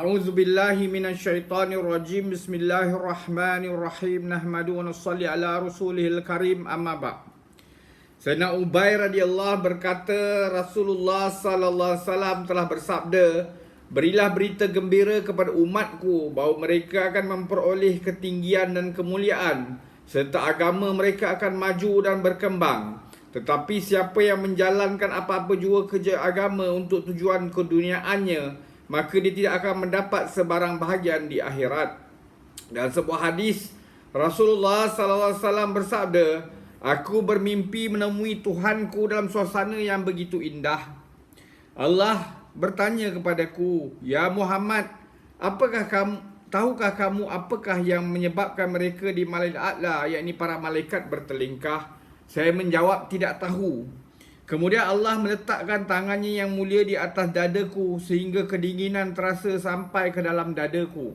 A'udzu billahi minasyaitonir rajim. Bismillahirrahmanirrahim. Nahmadu wa nusalli ala rasulihil karim. Amma ba'. Sayyidina Ubay radhiyallahu berkata, Rasulullah sallallahu alaihi wasallam telah bersabda, "Berilah berita gembira kepada umatku bahawa mereka akan memperoleh ketinggian dan kemuliaan serta agama mereka akan maju dan berkembang. Tetapi siapa yang menjalankan apa-apa jua kerja agama untuk tujuan keduniaannya, maka dia tidak akan mendapat sebarang bahagian di akhirat." Dalam sebuah hadis, Rasulullah SAW bersabda, "Aku bermimpi menemui Tuhanku dalam suasana yang begitu indah. Allah bertanya kepadaku, 'Ya Muhammad, tahukah kamu apakah yang menyebabkan mereka di Malaikat A'la, yakni para malaikat bertelingkah?' Saya menjawab, tidak tahu. Kemudian Allah meletakkan tangannya yang mulia di atas dadaku sehingga kedinginan terasa sampai ke dalam dadaku.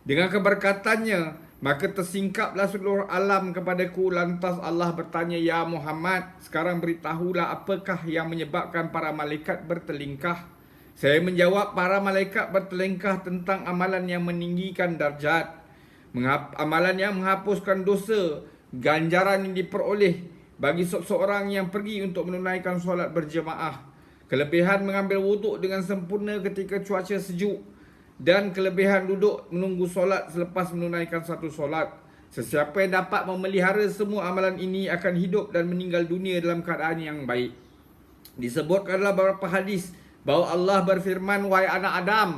Dengan keberkatannya, maka tersingkaplah seluruh alam kepadaku. Lantas Allah bertanya, 'Ya Muhammad, sekarang beritahulah apakah yang menyebabkan para malaikat bertelingkah?' Saya menjawab, para malaikat bertelingkah tentang amalan yang meninggikan darjat, amalan yang menghapuskan dosa, ganjaran yang diperoleh bagi seseorang yang pergi untuk menunaikan solat berjemaah, kelebihan mengambil wuduk dengan sempurna ketika cuaca sejuk, dan kelebihan duduk menunggu solat selepas menunaikan satu solat. Sesiapa yang dapat memelihara semua amalan ini akan hidup dan meninggal dunia dalam keadaan yang baik." Disebutkanlah beberapa hadis bahawa Allah berfirman, "Wahai anak Adam,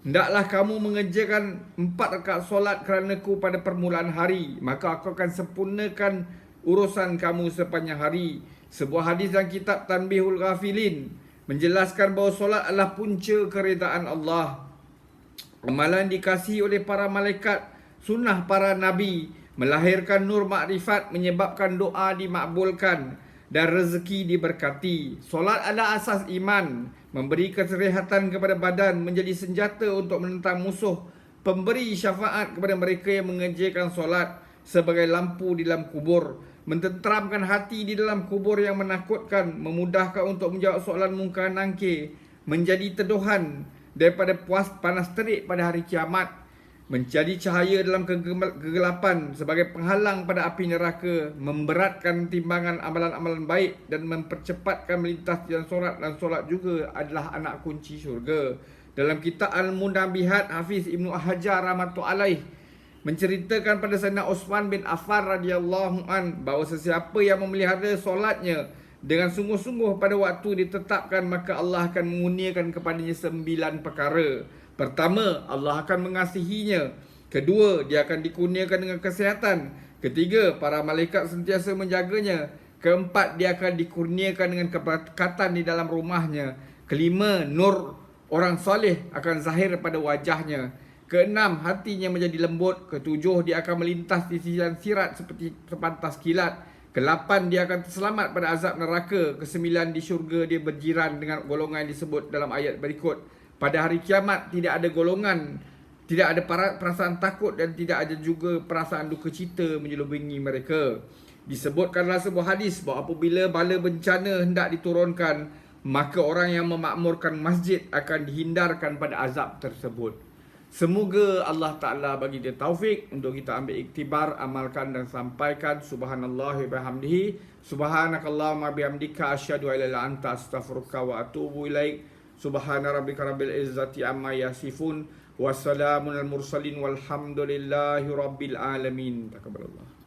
hendaklah kamu mengerjakan 4 rakaat solat kerana-Ku pada permulaan hari, maka aku akan sempurnakan urusan kamu sepanjang hari." Sebuah hadis dalam kitab Tanbihul Ghafilin menjelaskan bahawa solat adalah punca keredaan Allah. Amalan dikasihi oleh para malaikat, sunnah para nabi, melahirkan nur makrifat, menyebabkan doa dimakbulkan dan rezeki diberkati. Solat adalah asas iman, memberi kesehatan kepada badan, menjadi senjata untuk menentang musuh, pemberi syafaat kepada mereka yang mengerjakan solat, sebagai lampu di dalam kubur, mententeramkan hati di dalam kubur yang menakutkan, memudahkan untuk menjawab soalan mungkar nangkir, menjadi teduhan daripada panas terik pada hari kiamat, menjadi cahaya dalam kegelapan sebagai penghalang pada api neraka, memberatkan timbangan amalan-amalan baik dan mempercepatkan melintas jalan solat, dan solat juga adalah anak kunci syurga. Dalam kitab Al-Munabihat, Hafiz Ibnu Hajar rahmatullahi alaih menceritakan pada Sayyidina Utsman bin Affan radhiyallahu an bahawa sesiapa yang memelihara solatnya dengan sungguh-sungguh pada waktu ditetapkan, maka Allah akan mengurniakan kepadanya 9 perkara. Pertama, Allah akan mengasihinya. Kedua, dia akan dikurniakan dengan kesihatan. Ketiga, para malaikat sentiasa menjaganya. Keempat, dia akan dikurniakan dengan keberkatan di dalam rumahnya. Kelima, nur orang soleh akan zahir pada wajahnya. Keenam, hatinya menjadi lembut. Ketujuh, dia akan melintas di sisian sirat seperti sepantas kilat. Ke-8, dia akan terselamat pada azab neraka. Ke-9, di syurga dia berjiran dengan golongan yang disebut dalam ayat berikut. Pada hari kiamat tidak ada golongan, tidak ada perasaan takut dan tidak ada juga perasaan duka cita menyelubungi mereka. Disebutkanlah sebuah hadis bahawa apabila bala bencana hendak diturunkan, maka orang yang memakmurkan masjid akan dihindarkan pada azab tersebut. Semoga Allah Ta'ala bagi dia taufik untuk kita ambil iktibar, amalkan dan sampaikan. Subhanallah wa bihamdihi, subhanakallahumma bihamdika, asyhadu an la ilaha illa anta, astaghfiruka wa atubu ilaik. Subhana rabbika rabbil izzati amma yasifun, wassalamun al mursalin, walhamdulillahi rabbil alamin. Taqabbalallah.